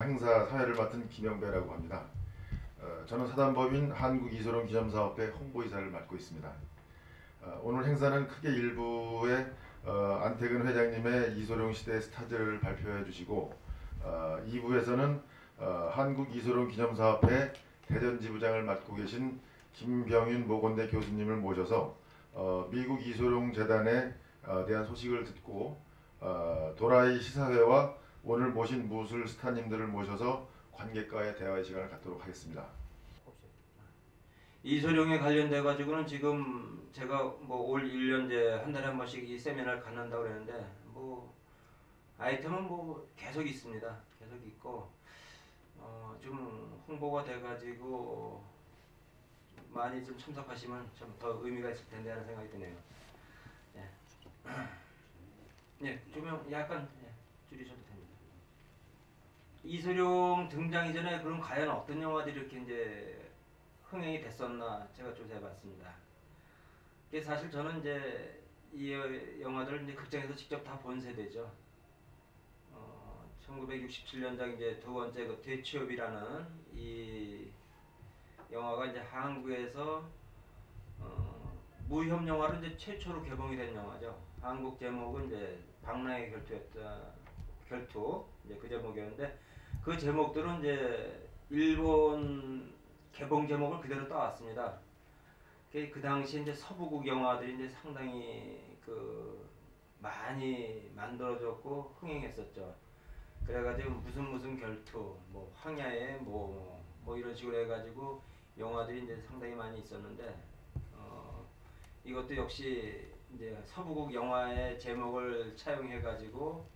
행사 사회를 맡은 김영배라고 합니다. 저는 사단법인 한국이소룡 기념사업회 홍보이사를 맡고 있습니다. 오늘 행사는 크게 일부에 안태근 회장님의 이소룡 시대 스타즈를 발표해 주시고 2부에서는 한국이소룡 기념사업회 대전지부장을 맡고 계신 김병윤 모건대 교수님을 모셔서 미국 이소룡 재단에 대한 소식을 듣고 도라이 시사회와 오늘 모신 무술 스타님들을 모셔서 관객과의 대화의 시간을 갖도록 하겠습니다. 이소룡에 관련돼 가지고는 지금 제가 뭐 올 1년째 한 달에 한 번씩 이 세미나를 갖는다고 그러는데 뭐 아이템은 뭐 계속 있습니다. 계속 있고 좀 홍보가 돼 가지고 많이 좀 참석하시면 좀 더 의미가 있을 텐데 하는 생각이 드네요. 예. 예, 조명 약간 줄이셔도 됩니다. 이소룡 등장 이전에 그럼 과연 어떤 영화들이 이렇게 이제 흥행이 됐었나 제가 조사해봤습니다. 사실 저는 이제 이 영화들을 이제 극장에서 직접 다 본 세대죠. 1967년작 이제 두 번째 그 대취업이라는 이 영화가 이제 한국에서 무협 영화로 이제 최초로 개봉이 된 영화죠. 한국 제목은 이제 방랑의 결투 이제 그 제목이었는데 그 제목들은 이제 일본 개봉 제목을 그대로 따왔습니다. 그 당시 이제 서부국 영화들이 이제 상당히 그 많이 만들어졌고 흥행했었죠. 그래가지고 무슨 결투, 뭐 황야의 뭐 이런 식으로 해가지고 영화들이 이제 상당히 많이 있었는데 이것도 역시 이제 서부국 영화의 제목을 차용해가지고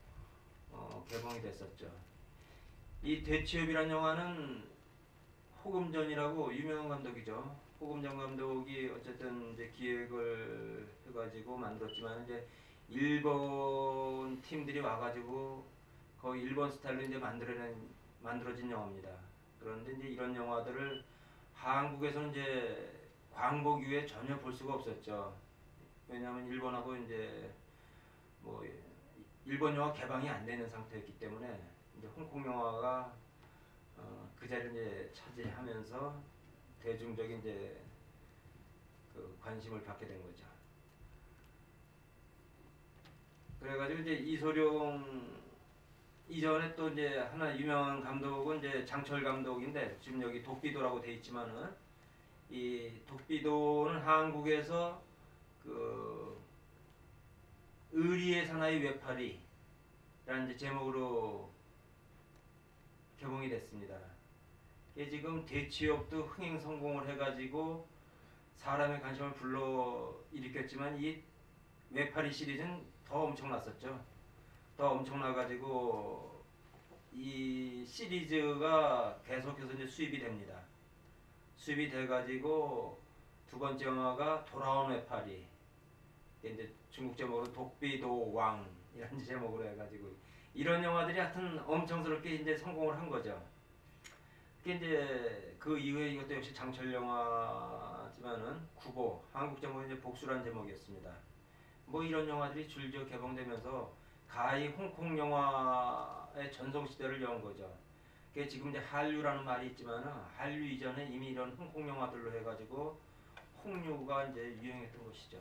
개봉이 됐었죠. 이 대취업이라는 영화는 호금전이라고 유명한 감독이죠. 호금전 감독이 어쨌든 이제 기획을 해가지고 만들었지만 이제 일본 팀들이 와가지고 거의 일본 스타일로 이제 만들어진 영화입니다. 그런데 이제 이런 영화들을 한국에서는 이제 광복 이후에 전혀 볼 수가 없었죠. 왜냐하면 일본하고 이제 뭐 일본 영화 개방이 안 되는 상태였기 때문에 이제 홍콩 영화가 그 자리를 이제 차지하면서 대중적인 이제 그 관심을 받게 된 거죠. 그래가지고 이제 이소룡 이전에 또 이제 하나 유명한 감독은 이제 장철 감독인데 지금 여기 독비도라고 돼 있지만은 이 독비도는 한국에서 그 의리의 사나이 외파리라는 이제 제목으로 개봉이 됐습니다. 이게 지금 대취업도 흥행 성공을 해가지고 사람의 관심을 불러 일으켰지만 이 외파리 시리즈는 더 엄청났었죠. 더 엄청나가지고 이 시리즈가 계속해서 이제 수입이 됩니다. 수입이 돼가지고 두 번째 영화가 돌아온 외파리, 이제 중국 제목으로 독비도 왕이라는 제목으로 해가지고 이런 영화들이 하여튼 엄청스럽게 이제 성공을 한 거죠. 그게 이제 그 이후에 이것도 역시 장철 영화지만은 구보, 한국 제목은 이제 복수란 제목이었습니다. 뭐 이런 영화들이 줄지어 개봉되면서 가히 홍콩 영화의 전성 시대를 연 거죠. 그게 지금 이제 한류라는 말이 있지만은 한류 이전에 이미 이런 홍콩 영화들로 해가지고 홍류가 이제 유행했던 것이죠.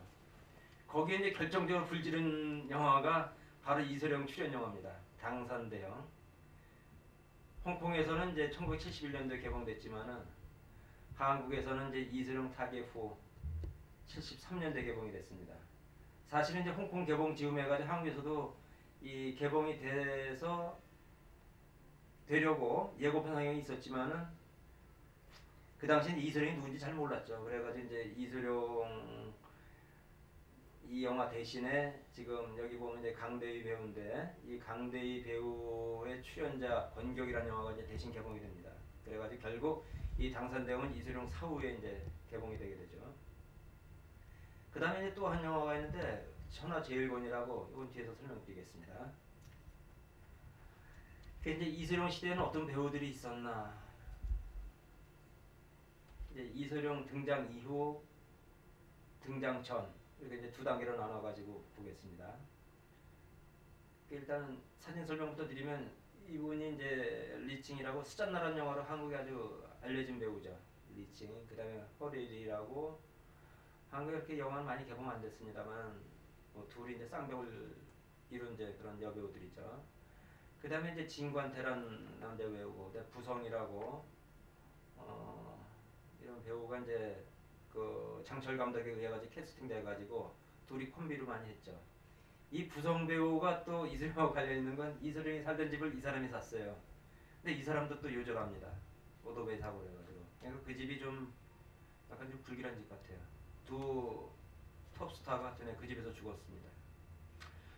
거기에 이제 결정적으로 불지른 영화가 바로 이소룡 출연 영화입니다. 당산대형. 홍콩에서는 이제 1971년도에 개봉됐지만은 한국에서는 이제 이소룡 타계 후 73년도에 개봉이 됐습니다. 사실은 이제 홍콩 개봉 즈음해가지고 한국에서도 이 개봉이 돼서 되려고 예고편 상영이 있었지만은 그 당시엔 이소룡이 누군지 잘 몰랐죠. 그래가지고 이제 이소룡 이 영화 대신에 지금 여기 보면 이제 강대희 배우인데 이 강대희 배우의 출연자 권격이라는 영화가 이제 대신 개봉이 됩니다. 그래가지고 결국 이 당산대형은 이소룡 사후에 이제 개봉이 되게 되죠. 그 다음에 이제 또 한 영화가 있는데 천하제일권이라고 이건 뒤에서 설명드리겠습니다. 이제 이소룡 시대에는 어떤 배우들이 있었나? 이제 이소룡 등장 이후, 등장 전 이렇게 이제 두 단계로 나눠가지고 보겠습니다. 일단 사진 설명부터 드리면 이분이 이제 리칭이라고 스잔나라는 영화로 한국에 아주 알려진 배우죠. 리칭. 그다음에 허릴이라고 한국에 이렇게 영화는 많이 개봉 안 됐습니다만 뭐 둘이 이제 쌍벽을 이룬 이제 그런 여배우들이죠. 그다음에 이제 진관태란 남자 배우고, 그다음에 부성이라고 이런 배우가 이제 그 장철 감독에 의해 가지고 캐스팅 돼 가지고 둘이 콤비로 많이 했죠. 이 부성 배우가 또 이소룡하고 관련 있는 건 이소룡이 살던 집을 이 사람이 샀어요. 근데 이 사람도 또 요절합니다. 오도배 사고를 해가지고. 그러니까 그 집이 좀 약간 좀 불길한 집 같아요. 두 톱스타가 전에 그 집에서 죽었습니다.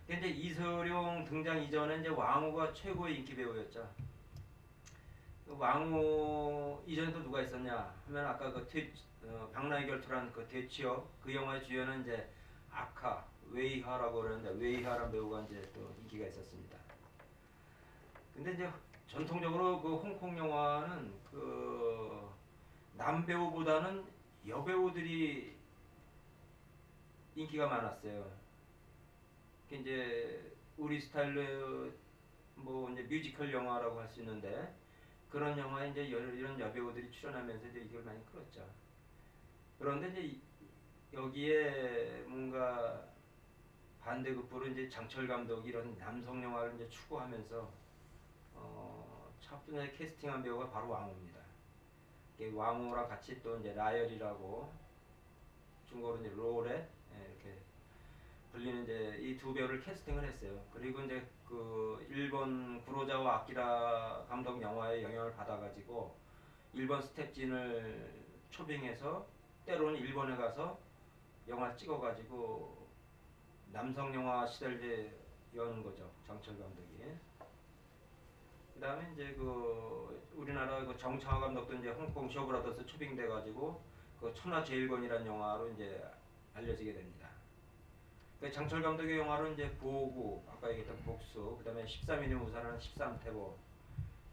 근데 이소룡 등장 이전에 이제 왕후가 최고의 인기 배우였죠. 왕후 이전에 또 누가 있었냐 하면 아까 그 박나의 결투란 그 대치역 그 영화의 주연은 이제 아카 웨이하라고 그러는데 웨이하라는 배우가 이제 또 인기가 있었습니다. 근데 이제 전통적으로 그 홍콩 영화는 그 남배우보다는 여배우들이 인기가 많았어요. 이제 우리 스타일로 뭐 이제 뮤지컬 영화라고 할 수 있는데 그런 영화에 이제 이런 여배우들이 출연하면서 이제 이걸 많이 끌었죠. 그런데 이제 여기에 뭔가 반대급부로 이제 장철 감독이 이런 남성 영화를 이제 추구하면서 첫 번째 캐스팅한 배우가 바로 왕후입니다. 왕후랑 같이 또 이제 라열이라고 중국어로 이제 로레 이렇게 불리는 이제 이 두 배우를 캐스팅을 했어요. 그리고 이제 그 일본 구로자와 아키라 감독 영화의 영향을 받아가지고 일본 스텝진을 초빙해서 때로는 일본에 가서 영화 찍어가지고 남성 영화 시대를 이제 여는 거죠. 장철 감독이. 그 다음에 이제 그 우리나라 그 정창화 감독도 이제 홍콩 쇼브라더스 초빙돼 가지고 그 천하제일권이라는 영화로 이제 알려지게 됩니다. 그 장철 감독의 영화로 이제 보고 아까 얘기했던 복수, 그다음에 13인의 우산하는 13태보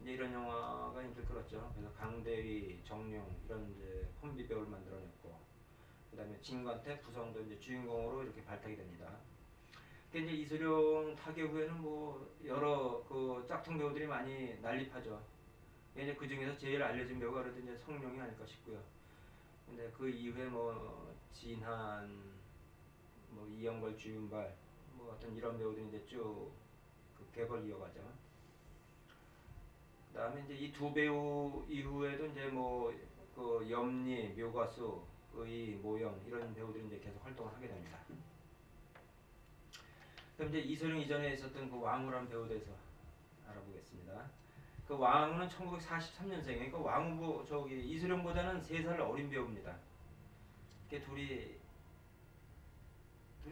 이제 이런 영화가 인기를 끌었죠. 그래서 강대리, 정룡 이런 이제 콤비 배우를 만들어냈고, 그다음에 진관태, 부성도 이제 주인공으로 이렇게 발탁이 됩니다. 이제 이소룡 타계 후에는 뭐 여러 그 짝퉁 배우들이 많이 난립하죠. 이제 그 중에서 제일 알려진 배우가 그래도 이제 성룡이 아닐까 싶고요. 근데 그 이후에 뭐 진한, 뭐 이영걸, 주윤발, 뭐 어떤 이런 배우들이 이제 쭉 그 객을 이어가죠. 그다음에 이제 이 두 배우 이후에도 이제 뭐 그 염리, 묘가수, 의, 모영 이런 배우들이 이제 계속 활동을 하게 됩니다. 그럼 이제 이소룡 이전에 있었던 그 왕후라는 배우에 대해서 알아보겠습니다. 그 왕후는 1943년생이에요. 그 왕후 저기 이소룡보다는 3살 어린 배우입니다. 이렇게 둘이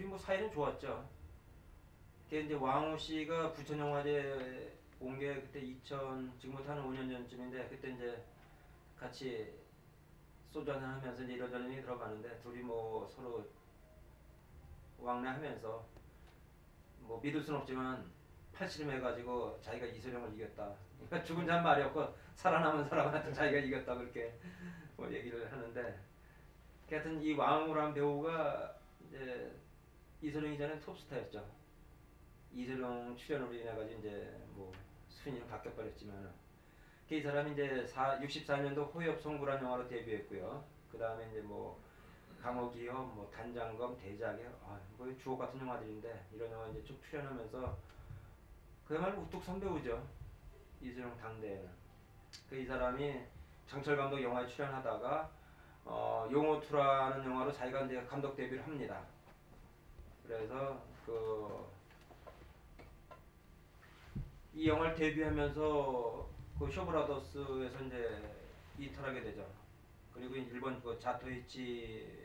뭐 사이는 좋았죠. 이게 이제 왕후 씨가 부천영화제 온 게 그때 2000 지금부터 한 5년 전쯤인데 그때 이제 같이 소주 한잔 하면서 이제 이러저러니 들어가는데 둘이 뭐 서로 왕래하면서 뭐 믿을 순 없지만 팔씨름해가지고 자기가 이소룡을 이겼다. 그러니까 죽은 자는 말이 없고 살아남은 사람한테 자기가 이겼다 그렇게 뭐 얘기를 하는데, 하여튼 이 왕후란 배우가 이제 이소룡 이전엔 톱스타였죠. 이소룡 출연으로 인해 가지고 이제 뭐 순위는 바뀌어 버렸지만, 이 사람이 이제 64년도 호엽송구란 영화로 데뷔했고요. 그 다음에 이제 뭐 강호기업, 뭐 단장검, 대자개, 뭐 주옥 같은 영화들인데 이런 영화 이제 쭉 출연하면서 그야말로 우뚝 선배우죠. 이소룡 당대에는. 이 사람이 장철 감독 영화에 출연하다가 용호투라는 영화로 자기가 이제 감독 데뷔를 합니다. 그래서 이 영화를 데뷔하면서 그 쇼브라더스에서 이제 이탈하게 되죠. 그리고 일본 그 자토이치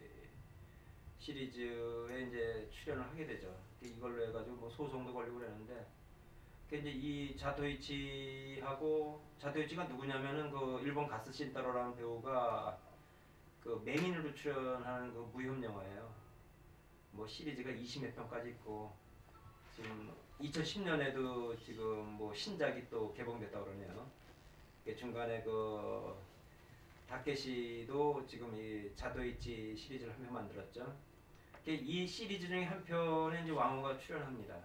시리즈에 이제 출연을 하게 되죠. 이걸로 해가지고 뭐 소송도 걸리고 그랬는데, 이제 이 자토이치가 누구냐면은 그 일본 가스 신타로라는 배우가 그 맹인으로 출연하는 그 무협 영화예요. 뭐 시리즈가 20몇 편까지 있고 지금 2010년에도 지금 뭐 신작이 또 개봉됐다고 그러네요. 중간에 그 다케시도 지금 이 자도이치 시리즈를 한 편 만들었죠. 이 시리즈 중에 한 편에 이제 왕후가 출연합니다.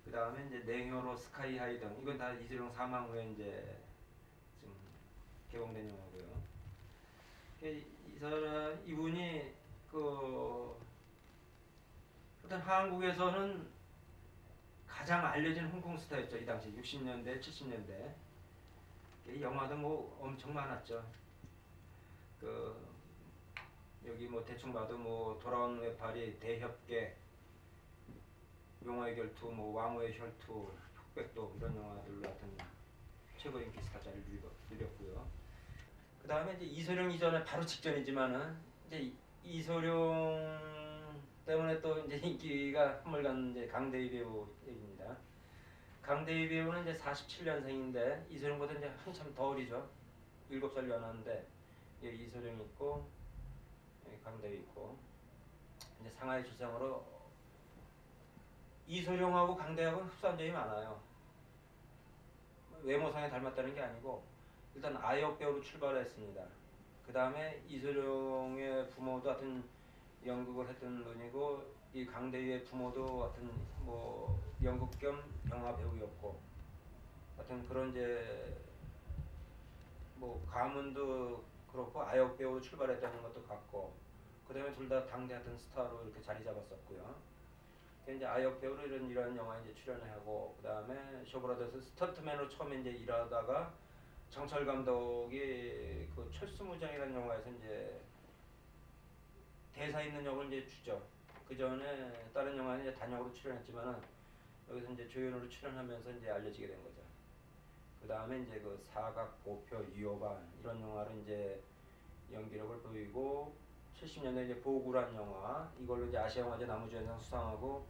그 다음에 이제 냉혈호 스카이 하이 등 이건 다 이재룡 사망 후에 이제 지금 개봉된 영화고요. 이 사람 이분이 그 일단 한국에서는 가장 알려진 홍콩 스타였죠. 이 당시 60년대, 70년대. 영화도 뭐 엄청 많았죠. 그 여기 뭐 대충 봐도 뭐 돌아온 외파리, 대협계, 용화의 결투, 뭐 왕후의 혈투, 흑백도 이런 영화들로 하여튼 최고 인기 스타자를 누렸고요. 그 다음에 이제 이소룡 이전에 바로 직전이지만은 이제 이소룡 때문에 또 이제 인기가 한물 간 이제 강대희 배우 얘기입니다. 강대희 배우는 이제 47년생인데 이소룡보다 이제 한참 더 어리죠. 7살 연하인데 이소룡 있고 강대희 있고 이제 상하이 출생으로 이소룡하고 강대하고는 흡사한 점이 많아요. 외모상에 닮았다는 게 아니고 일단 아역 배우로 출발했습니다. 그 다음에 이소룡의 부모도 하여튼 연극을 했던 분이고 이 강대희의 부모도 하여튼 뭐 연극 겸 영화 배우였고 하여튼 그런 이제 뭐 가문도 그렇고 아역 배우로 출발했다는 것도 같고 그 다음에 둘 다 당대 하여튼 스타로 이렇게 자리 잡았었고요. 이제 아역 배우로 이런 영화에 이제 출연을 하고 그 다음에 쇼브라더스 스턴트맨으로 처음에 이제 일하다가 정철 감독이 그 철수무장이라는 영화에서 이제 대사 있는 역을 이제 주죠. 그 전에 다른 영화는 이제 단역으로 출연했지만은 여기서 이제 조연으로 출연하면서 이제 알려지게 된 거죠. 그 다음에 이제 그 사각, 보표, 위호반 이런 영화로 이제 연기력을 보이고 70년대 이제 보구란 영화 이걸로 이제 아시아영화제 나무주연상 수상하고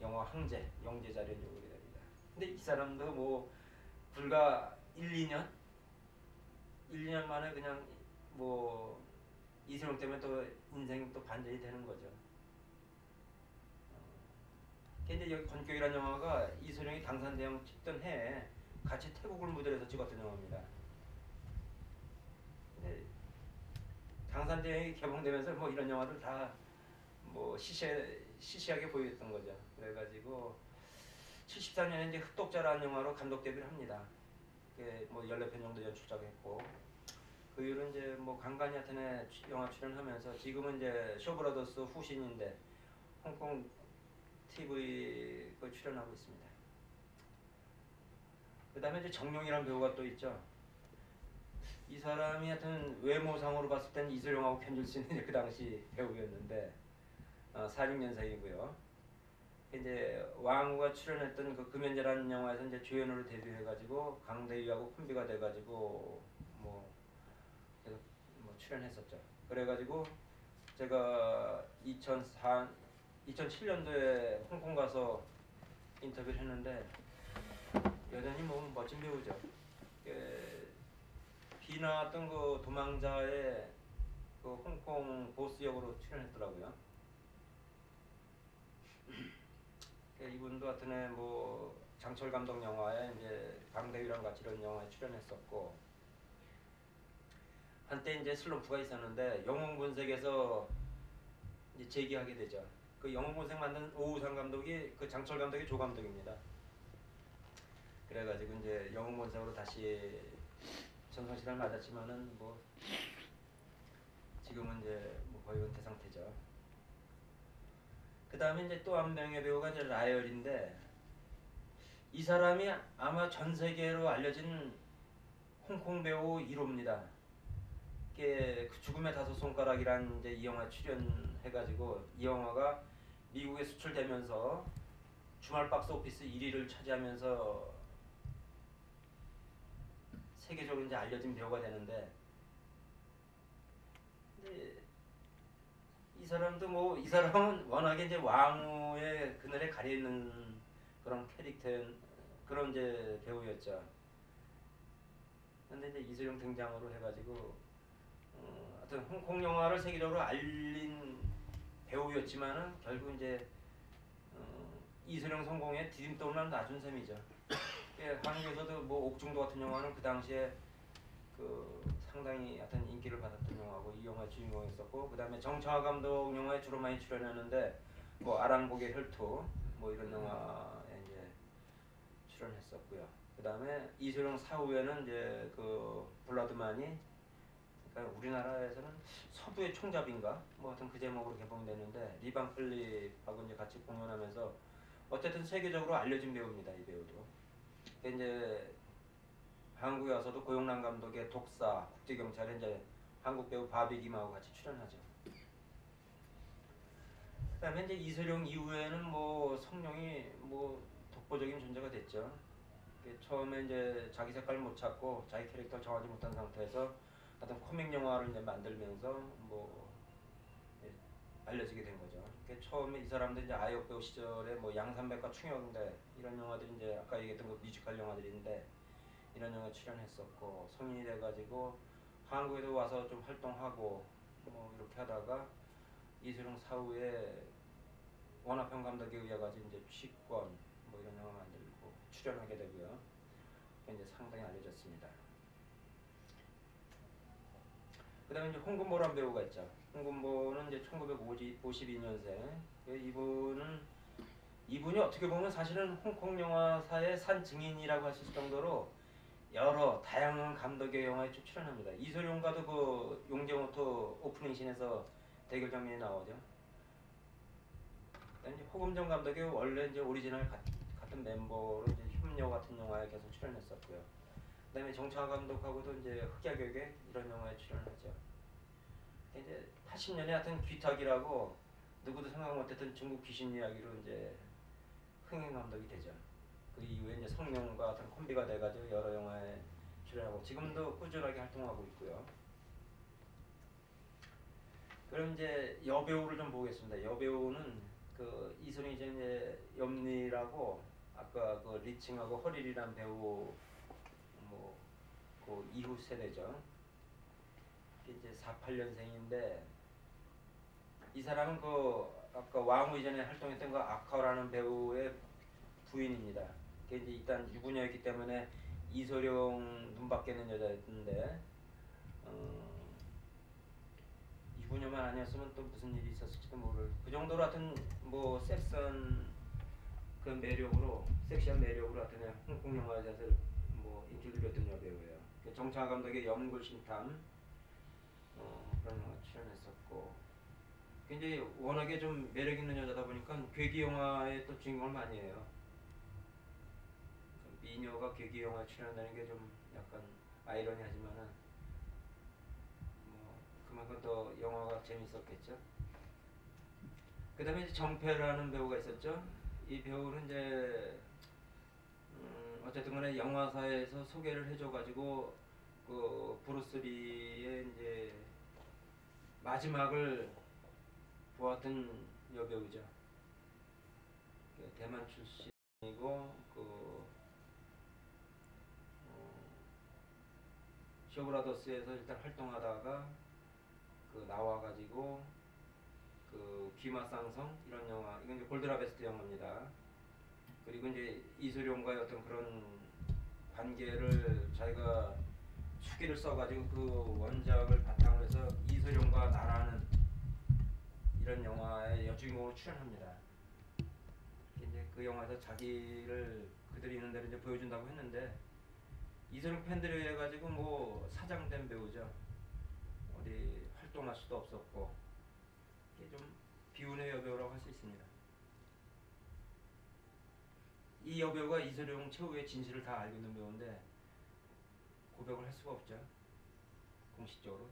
영화 황제, 영재자리에 오게 됩니다. 근데 이 사람도 뭐 불과 1, 2년 만에 그냥 뭐 이소룡 때문에 또 인생이 또 반전이 되는 거죠. 근데 여기 권격이라는 영화가 이소룡이 당산대왕 찍던 해에 같이 태국을 무대에서 찍었던 영화입니다. 근데 당산대왕이 개봉되면서 뭐 이런 영화들 다 뭐 시시하게 보였던 거죠. 그래가지고 74년에 이제 흑독자라는 영화로 감독 데뷔를 합니다. 뭐 14편 정도 연출작했고 그 이후로 이제 뭐 간간히 하여튼에 영화 출연하면서 지금은 이제 쇼브라더스 후신인데 홍콩 TV 그 출연하고 있습니다. 그 다음에 이제 정룡이라는 배우가 또 있죠. 이 사람이 하여튼 외모상으로 봤을 때는 이소룡하고 견줄 수 있는 그 당시 배우였는데 46년생이고요. 이제 왕후가 출연했던 그 금연자라는 영화에서 이제 주연으로 데뷔해가지고 강대희하고 콤비가 돼가지고 뭐 계속 뭐 출연했었죠. 그래가지고 제가 2007년도에 홍콩 가서 인터뷰를 했는데 여전히 뭐 멋진 배우죠. 비 나왔던 그 도망자의 그 홍콩 보스 역으로 출연했더라고요. 이분도 하여튼에 뭐 장철 감독 영화에 이제 강대휘랑 같이 이런 영화에 출연했었고 한때 이제 슬럼프가 있었는데 영웅본색에서 이제 재기하게 되죠. 그 영웅본색 만든 오우상 감독이 그 장철 감독이 조 감독입니다. 그래가지고 이제 영웅본색으로 다시 전성시대를 맞았지만은 뭐 지금은 이제 뭐 거의 은퇴 상태죠. 그 다음에 이제 또 한 명의 배우가 이제 라이얼인데 이 사람이 아마 전 세계로 알려진 홍콩 배우 1호입니다. 그 죽음의 5손가락이라는 이제 이 영화 출연해가지고 이 영화가 미국에 수출되면서 주말 박스 오피스 1위를 차지하면서 세계적으로 이제 알려진 배우가 되는데 근데 이 사람도 뭐 이 사람은 워낙에 이제 왕후의 그늘에 가려 있는 그런 캐릭터 그런 이제 배우였죠. 근데 이제 이소룡 등장으로 해가지고 하여튼 홍콩 영화를 세계적으로 알린 배우였지만은 결국 이제 이소룡 성공에 디딤돌만 놔준 셈이죠. 한국에서도 뭐 옥중도 같은 영화는 그 당시에 그 상당히 하여튼 인기를 받았던 영화고 이 영화 주인공이었었고 그 다음에 정창화 감독 영화에 주로 많이 출연했는데 뭐 아랑곡의 혈투 뭐 이런 영화에 이제 출연했었고요. 그 다음에 이소룡 사후에는 이제 그 블러드만이, 그러니까 우리나라에서는 서부의 총잡인가 뭐 하여튼 그 제목으로 개봉됐는데, 리반 클립하고 이제 같이 공연하면서 어쨌든 세계적으로 알려진 배우입니다. 이 배우도. 이제 한국에 와서도 고영란 감독의 독사, 국제경찰에 이제 한국 배우 바비김하고 같이 출연하죠. 그다음에 이제 이소룡 이후에는 뭐 성룡이 뭐 독보적인 존재가 됐죠. 처음에 이제 자기 색깔을 못 찾고 자기 캐릭터를 정하지 못한 상태에서 어떤 코믹 영화를 이제 만들면서 뭐 알려지게 된 거죠. 처음에 이 사람들 이제 아이업 배우 시절에 뭐 양산백과 충영대 이런 영화들이 이제 아까 얘기했던 그 뮤지컬 영화들인데, 이런 영화에 출연했었고, 성인이 돼가지고 한국에도 와서 좀 활동하고 뭐 이렇게 하다가 이소룡 사후에 원화평 감독에 의해 가지고 이제 취권 뭐 이런 영화 만들고 출연하게 되고요. 이제 상당히 알려졌습니다. 그다음에 이제 홍금보라는 배우가 있죠. 홍금보는 이제 1952년생. 이분이 어떻게 보면 사실은 홍콩 영화사의 산 증인이라고 할 수 있을 정도로 여러 다양한 감독의 영화에 좀 출연합니다. 이소룡과도 그 용재모토 오프닝 씬에서 대결 장면이 나오죠. 이제 호금정 감독이 원래 이제 오리지널 같은 멤버로 이제 협녀 같은 영화에 계속 출연했었고요. 그다음에 정창화 감독하고도 이제 흑야격에 이런 영화에 출연하죠. 이제 80년에 하여튼 귀탁이라고 누구도 생각 못했던 중국 귀신 이야기로 이제 흥행 감독이 되죠. 그 이후에 이제 성룡과 어떤 콤비가 돼가지고 여러 영화에 출연하고 지금도 꾸준하게 활동하고 있고요. 그럼 이제 여배우를 좀 보겠습니다. 여배우는 그 이소룡 이제 염리라고 아까 그 리칭하고 허릴이란 배우 뭐 그 이후 세대죠. 이제 48년생인데 이 사람은 그 아까 왕후 이전에 활동했던 그 아카라는 배우의 부인입니다. 이제 일단 유부녀였기 때문에 이소룡 눈밖에는 여자였는데 유부녀만 아니었으면 또 무슨 일이 있었을지도 모를 그 정도로 하여튼 뭐 섹시한 그 매력으로 하여튼 홍콩 영화에서 뭐 인기를 줬던 여배우예요. 정창화 감독의 연굴심탐 그런 영화 출연했었고, 이제 워낙에 좀 매력 있는 여자다 보니까 괴기 영화에 또 주인공을 많이 해요. 미녀가 괴기 영화에 출연하는 게 좀 약간 아이러니하지만은 뭐 그만큼 더 영화가 재밌었겠죠. 그다음에 이제 정패라는 배우가 있었죠. 이 배우는 이제 어쨌든 간에 영화사에서 소개를 해줘가지고 그 브루스리의 이제 마지막을 보았던 여배우죠. 대만 출신이고 그 쇼브라더스에서 일단 활동하다가 그 나와가지고 그 귀마쌍성 이런 영화, 이건 이제 골드라베스트 영화입니다. 그리고 이제 이소룡과의 어떤 그런 관계를 자기가 수기를 써가지고 그 원작을 바탕으로 해서 이소룡과 나라는 이런 영화의 여주인공으로 출연합니다. 이제 그 영화에서 자기를 그들이 있는 대로 이제 보여준다고 했는데, 이소룡 팬들에 의해 가지고 뭐 사장된 배우죠. 어디 활동할 수도 없었고, 이게 좀 비운의 여배우라고 할 수 있습니다. 이 여배우가 이소룡 최후의 진실을 다 알고 있는 배우인데 고백을 할 수가 없죠, 공식적으로.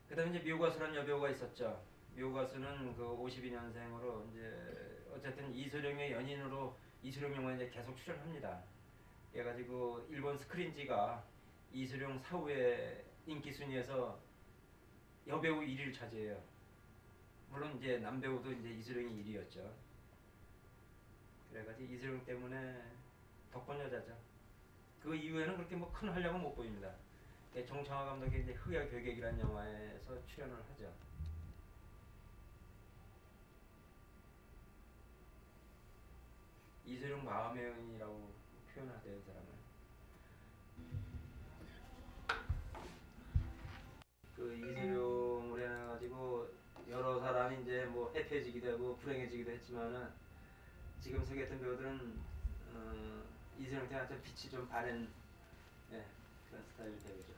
그 다음에 이제 묘가수라는 여배우가 있었죠. 묘가수는 그 52년생으로 이제 어쨌든 이소룡의 연인으로 이소룡 영화에 이제 계속 출연합니다. 그래가지고 일본 스크린지가 이소룡 사후의 인기 순위에서 여배우 1위를 차지해요. 물론 이제 남배우도 이제 이소룡이 1위였죠. 그래가지고 이소룡 때문에 덕분 여자죠. 그 이후에는 그렇게 뭐 큰 활약은 못 보입니다. 정창화 감독의 이제 흑야 괴객이라는 영화에서 출연을 하죠. 이소룡 마음의 연인이라고 표현하대요, 이 사람을. 그 이소룡을 해가지고 여러 사람이 이제 뭐 해피해지기도 하고 불행해지기도 했지만은 지금 소개했던 배우들은 이선영 때한테 빛이 좀 바랜 그런 스타일 배우죠.